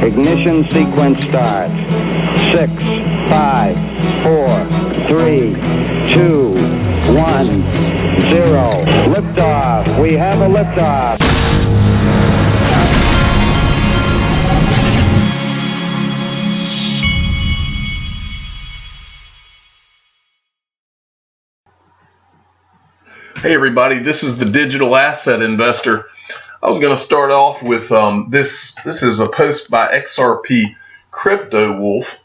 Ignition sequence starts. 6, 5, 4, 3, 2, 1, 0. Liftoff. We have a liftoff. Hey everybody, this is the Digital Asset Investor. I was going to start off with this is a post by XRP Crypto Wolf,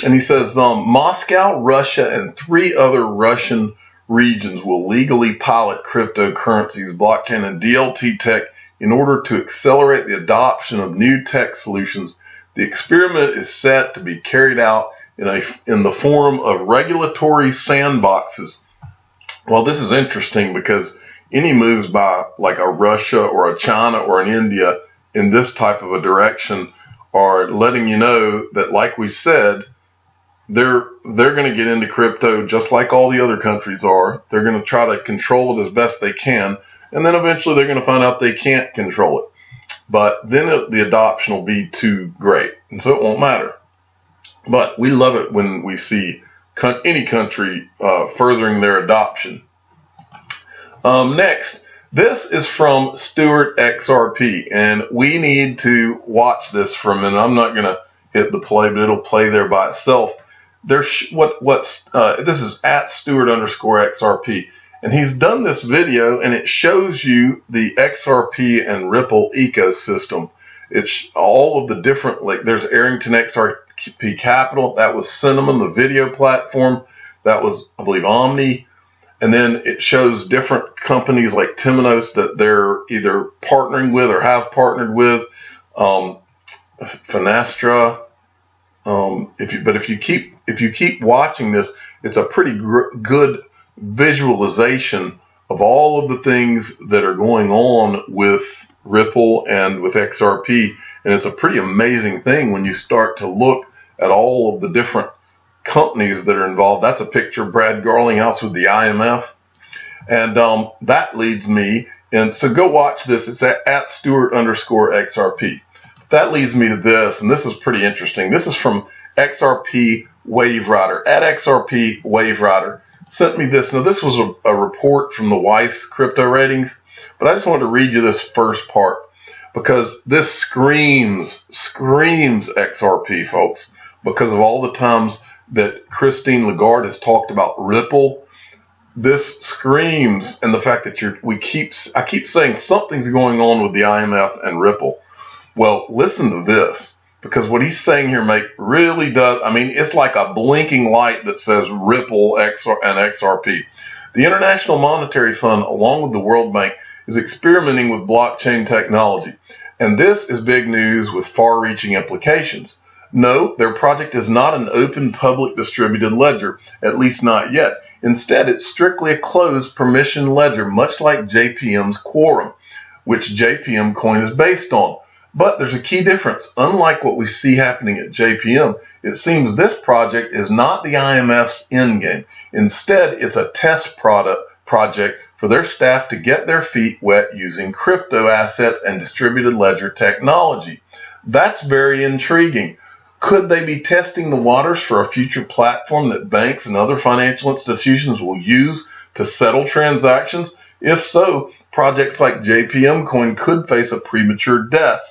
and he says Moscow, Russia, and 3 other Russian regions will legally pilot cryptocurrencies, blockchain, and DLT tech in order to accelerate the adoption of new tech solutions. The experiment is set to be carried out in the form of regulatory sandboxes. Well, this is interesting because any moves by like a Russia or a China or an India in this type of a direction are letting you know that, like we said, they're going to get into crypto just like all the other countries are. They're going to try to control it as best they can, and then eventually they're going to find out they can't control it. But then the adoption will be too great, and so it won't matter. But we love it when we see any country furthering their adoption. Next, this is from Stuart XRP, and we need to watch this for a minute. I'm not going to hit the play, but it'll play there by itself. This is at Stuart_XRP, and he's done this video, and it shows you the XRP and Ripple ecosystem. It's all of the different, like there's Arrington XRP Capital, that was Cinnamon, the video platform, that was, I believe, Omni, and then it shows different companies like Temenos that they're either partnering with or have partnered with, Finastra. If you keep watching this, it's a pretty good visualization of all of the things that are going on with Ripple and with XRP, and it's a pretty amazing thing when you start to look at all of the different companies that are involved. That's a picture of Brad Garlinghouse with the IMF, and that leads me, and so go watch this. It's at Stuart_XRP. That leads me to this, and this is pretty interesting. This is from XRP Wave Rider. At XRP Wave Rider sent me this. Now this was a report from the Weiss crypto ratings, but I just wanted to read you this first part because this screams XRP, folks, because of all the times that Christine Lagarde has talked about Ripple. This screams, and the fact that I keep saying something's going on with the IMF and Ripple. Well, listen to this, because what he's saying here really does, I mean, it's like a blinking light that says Ripple and XRP. The International Monetary Fund, along with the World Bank, is experimenting with blockchain technology. And this is big news with far-reaching implications. No, their project is not an open public distributed ledger, at least not yet. Instead, it's strictly a closed permission ledger, much like JPM's Quorum, which JPM coin is based on. But there's a key difference. Unlike what we see happening at JPM, it seems this project is not the IMF's endgame. Instead, it's a test project for their staff to get their feet wet using crypto assets and distributed ledger technology. That's very intriguing. Could they be testing the waters for a future platform that banks and other financial institutions will use to settle transactions? If so, projects like JPM coin could face a premature death.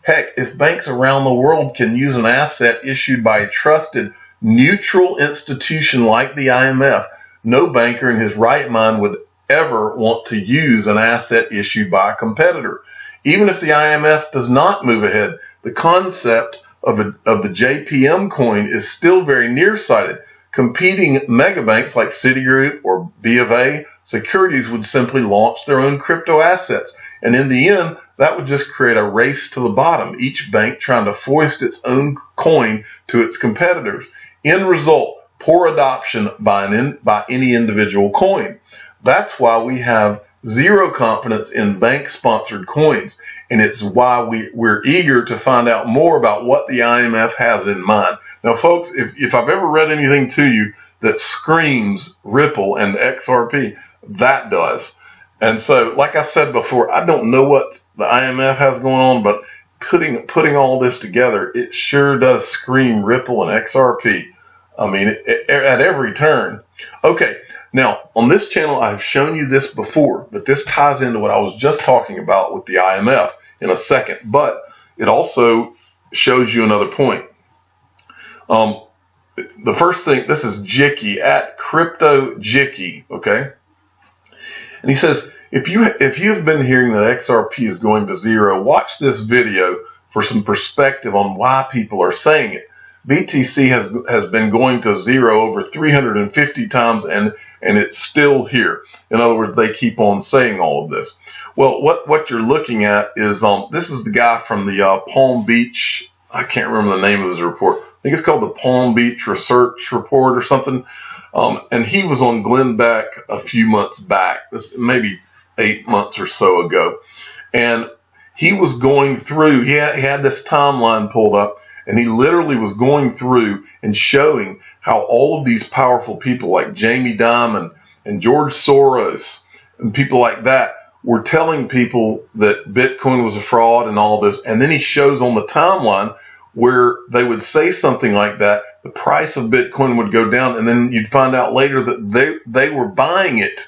Heck, if banks around the world can use an asset issued by a trusted, neutral institution like the IMF, no banker in his right mind would ever want to use an asset issued by a competitor. Even if the IMF does not move ahead, the concept of the JPM coin is still very nearsighted. Competing megabanks like Citigroup or B of A Securities would simply launch their own crypto assets, and in the end, that would just create a race to the bottom, each bank trying to foist its own coin to its competitors. End result, poor adoption by any individual coin. That's why we have zero confidence in bank-sponsored coins, and it's why we're eager to find out more about what the IMF has in mind. Now, folks, if I've ever read anything to you that screams Ripple and XRP, that does. And so, like I said before, I don't know what the IMF has going on, but putting all this together, it sure does scream Ripple and XRP. I mean, at every turn. Okay, now on this channel, I've shown you this before, but this ties into what I was just talking about with the IMF in a second. But it also shows you another point. The first thing, this is Jicky at Crypto Jicky, okay? And he says, if you've been hearing that XRP is going to zero, watch this video for some perspective on why people are saying it. BTC has been going to zero over 350 times, and it's still here. In other words, they keep on saying all of this. Well, what you're looking at is this is the guy from the Palm Beach. I can't remember the name of his report. I think it's called the Palm Beach Research Report or something. And he was on Glenbeck a few months back, maybe 8 months or so ago, and he was going through. He had this timeline pulled up. And he literally was going through and showing how all of these powerful people like Jamie Dimon and George Soros and people like that were telling people that Bitcoin was a fraud and all this. And then he shows on the timeline where they would say something like that, the price of Bitcoin would go down, and then you'd find out later that they were buying it.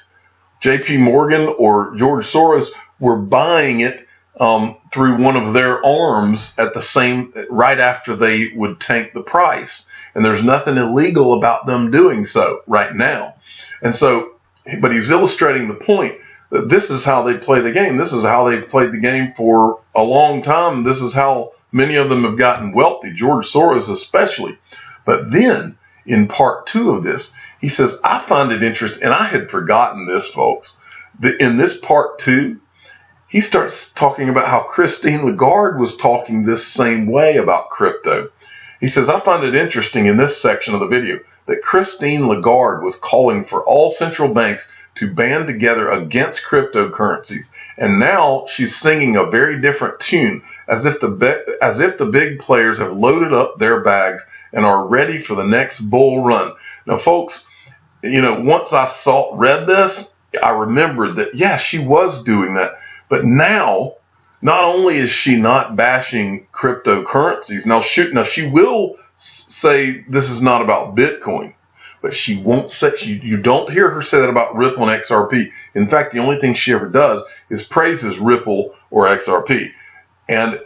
JP Morgan or George Soros were buying it through one of their arms at the same, right after they would tank the price. And there's nothing illegal about them doing so right now. And so, but he's illustrating the point that this is how they play the game. This is how they've played the game for a long time. This is how many of them have gotten wealthy, George Soros especially. But then in part 2 of this, he says, I find it interesting, and I had forgotten this, folks, that in this part 2, he starts talking about how Christine Lagarde was talking this same way about crypto. He says, I find it interesting in this section of the video that Christine Lagarde was calling for all central banks to band together against cryptocurrencies. And now she's singing a very different tune, as if the big players have loaded up their bags and are ready for the next bull run. Now, folks, once I read this, I remembered that, yeah, she was doing that. But now, not only is she not bashing cryptocurrencies, now she will say this is not about Bitcoin, but she won't say, you don't hear her say that about Ripple and XRP. In fact, the only thing she ever does is praises Ripple or XRP. And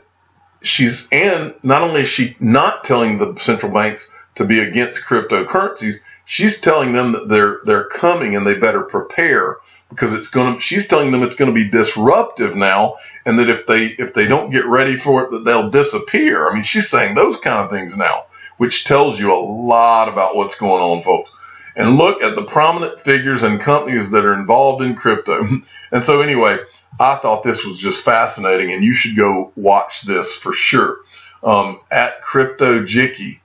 not only is she not telling the central banks to be against cryptocurrencies, she's telling them that they're coming and they better prepare. Because she's telling them it's going to be disruptive now, and that if they don't get ready for it, that they'll disappear. I mean, she's saying those kind of things now, which tells you a lot about what's going on, folks. And look at the prominent figures and companies that are involved in crypto. And so anyway, I thought this was just fascinating, and you should go watch this for sure, at Crypto Jicky.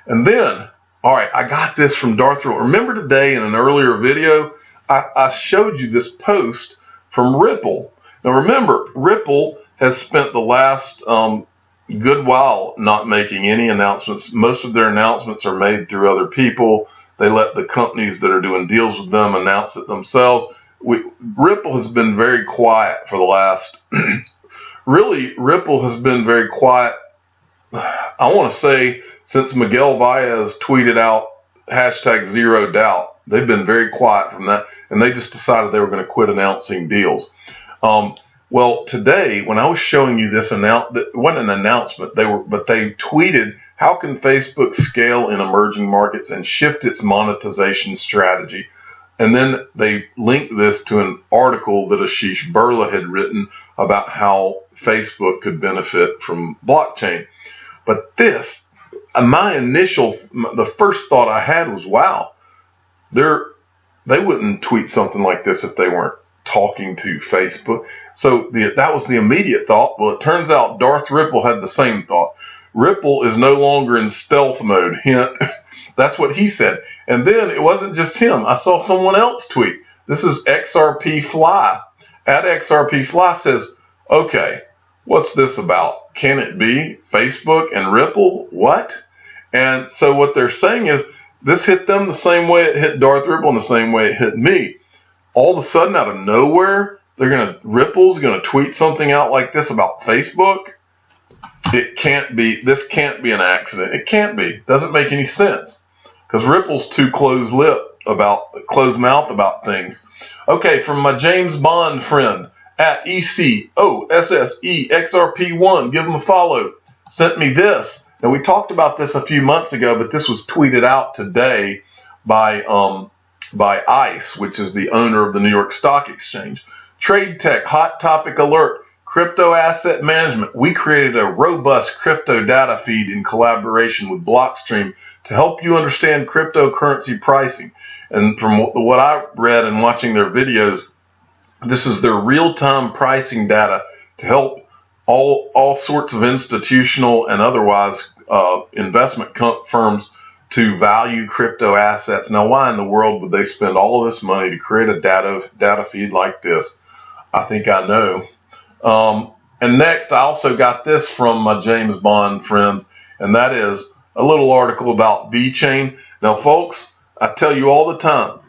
And then, all right, I got this from Darth Ripple. Remember today in an earlier video, I showed you this post from Ripple. Now remember, Ripple has spent the last good while not making any announcements. Most of their announcements are made through other people. They let the companies that are doing deals with them announce it themselves. Ripple has been very quiet for the last, really, Ripple has been very quiet, I want to say, since Miguel Baez tweeted out #0doubt. They've been very quiet from that, and they just decided they were going to quit announcing deals. Well, today, when I was showing you this it wasn't an announcement, but they tweeted, how can Facebook scale in emerging markets and shift its monetization strategy? And then they linked this to an article that Ashish Birla had written about how Facebook could benefit from blockchain. But this, the first thought I had was, wow, they wouldn't tweet something like this if they weren't talking to Facebook. So that was the immediate thought. Well, it turns out Darth Ripple had the same thought. Ripple is no longer in stealth mode. Hint. That's what he said. And then it wasn't just him. I saw someone else tweet. This is XRP Fly. At XRP Fly says, okay, what's this about? Can it be Facebook and Ripple? What? And so what they're saying is, this hit them the same way it hit Darth Ripple and the same way it hit me. All of a sudden, out of nowhere, Ripple's gonna tweet something out like this about Facebook. it can't be. This can't be an accident. It can't be. Doesn't make any sense because Ripple's too closed mouth about things. Okay, from my James Bond friend at ECOSSEXRP1, give him a follow. Sent me this. Now we talked about this a few months ago, but this was tweeted out today by ICE, which is the owner of the New York Stock Exchange. Trade Tech hot topic alert. Crypto asset management. We created a robust crypto data feed in collaboration with Blockstream to help you understand cryptocurrency pricing. And from what I read and watching their videos, this is their real-time pricing data to help all sorts of institutional and otherwise investment firms to value crypto assets. Now, why in the world would they spend all of this money to create a data feed like this? I think I know. And next, I also got this from my James Bond friend, and that is a little article about VeChain. Now, folks, I tell you all the time,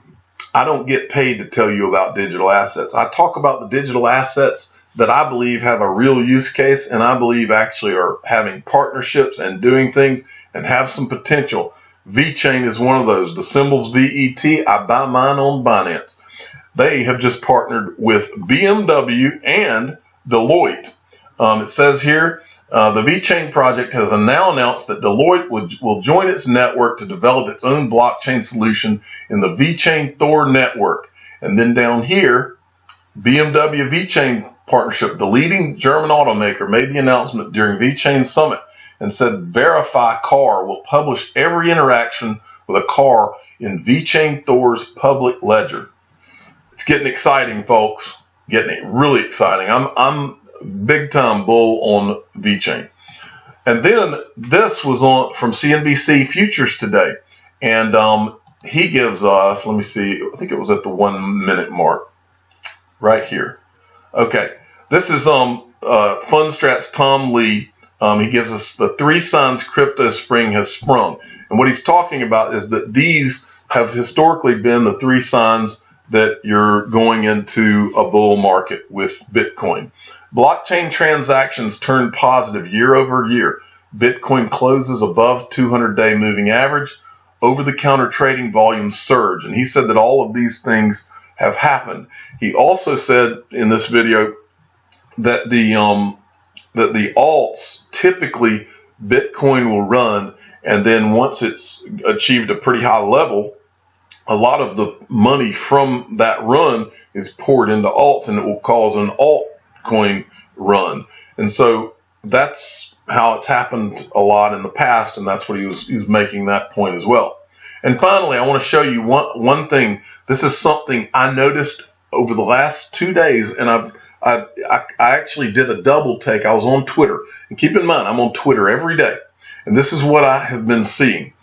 I don't get paid to tell you about digital assets. I talk about the digital assets that I believe have a real use case, and I believe actually are having partnerships and doing things and have some potential. VeChain is one of those. The symbol's VET. I buy mine on Binance. They have just partnered with BMW and Deloitte. It says here, the VeChain project has now announced that Deloitte will join its network to develop its own blockchain solution in the VeChain Thor network. And then down here, BMW VeChain partnership, the leading German automaker, made the announcement during VeChain Summit and said Verify car will publish every interaction with a car in VeChain Thor's public ledger. It's getting exciting, folks. Getting it really exciting. I'm big time bull on VeChain. And then this was from CNBC Futures today, and he gives us, let me see, I think it was at the 1 minute mark right here. Okay, this is FundStrat's Tom Lee. He gives us the 3 signs crypto spring has sprung, and what he's talking about is that these have historically been the 3 signs that you're going into a bull market with Bitcoin. Blockchain transactions turn positive year over year. Bitcoin closes above 200-day moving average. Over-the-counter trading volumes surge. And he said that all of these things have happened. He also said in this video that the alts, typically Bitcoin will run, and then once it's achieved a pretty high level, a lot of the money from that run is poured into alts, and it will cause an altcoin run. And so that's how it's happened a lot in the past, and that's what he was making that point as well. And finally, I want to show you one thing. This is something I noticed over the last 2 days, and I actually did a double take. I was on Twitter, and keep in mind, I'm on Twitter every day, and this is what I have been seeing.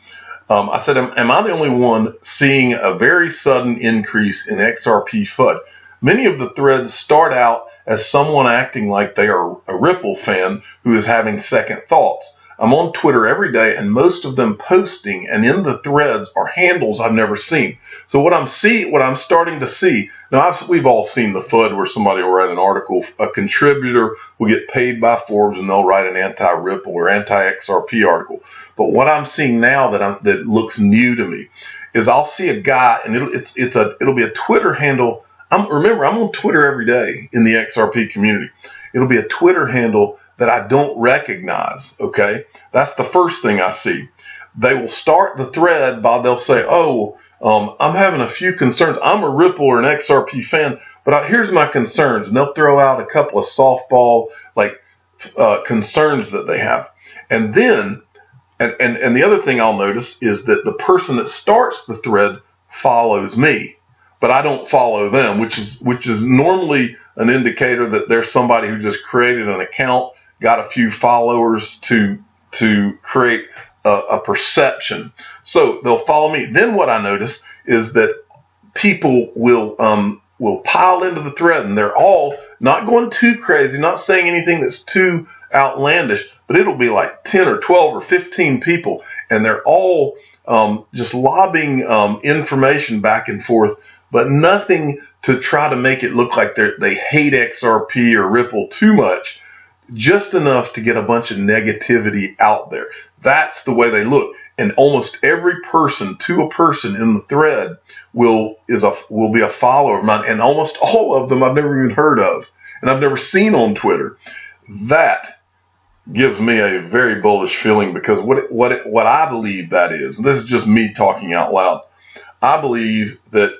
I said, am I the only one seeing a very sudden increase in XRP FUD? Many of the threads start out as someone acting like they are a Ripple fan who is having second thoughts. I'm on Twitter every day, and most of them posting and in the threads are handles I've never seen. So what I'm starting to see, now we've all seen the FUD where somebody will write an article, a contributor will get paid by Forbes and they'll write an anti-Ripple or anti-XRP article. But what I'm seeing now that looks new to me is I'll see a guy, and it'll be a Twitter handle. Remember, I'm on Twitter every day in the XRP community. It'll be a Twitter handle that I don't recognize, okay? That's the first thing I see. They will start the thread they'll say, I'm having a few concerns. I'm a Ripple or an XRP fan, but here's my concerns. And they'll throw out a couple of softball, concerns that they have. And then, and the other thing I'll notice is that the person that starts the thread follows me, but I don't follow them, which is normally an indicator that there's somebody who just created an account, got a few followers to create a perception. So they'll follow me. Then what I notice is that people will pile into the thread, and they're all not going too crazy, not saying anything that's too outlandish, but it'll be like 10 or 12 or 15 people, and they're all just lobbing information back and forth, but nothing to try to make it look like they hate XRP or Ripple too much. just enough to get a bunch of negativity out there. That's the way they look. And almost every person to a person in the thread will be a follower of mine, and almost all of them I've never even heard of, and I've never seen on Twitter. That gives me a very bullish feeling, because what I believe that is, and this is just me talking out loud, I believe that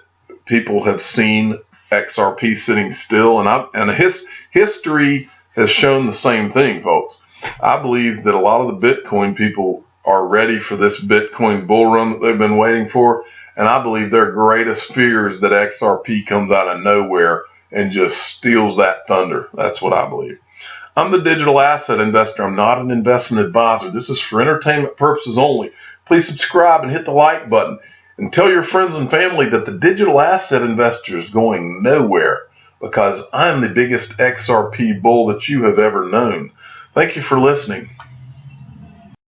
people have seen XRP sitting still, and history has shown the same thing, folks. I believe that a lot of the Bitcoin people are ready for this Bitcoin bull run that they've been waiting for, and I believe their greatest fear is that XRP comes out of nowhere and just steals that thunder. That's what I believe. I'm the digital asset investor. I'm not an investment advisor. This is for entertainment purposes only. Please subscribe and hit the like button, and tell your friends and family that the digital asset investor is going nowhere, because I'm the biggest XRP bull that you have ever known. Thank you for listening.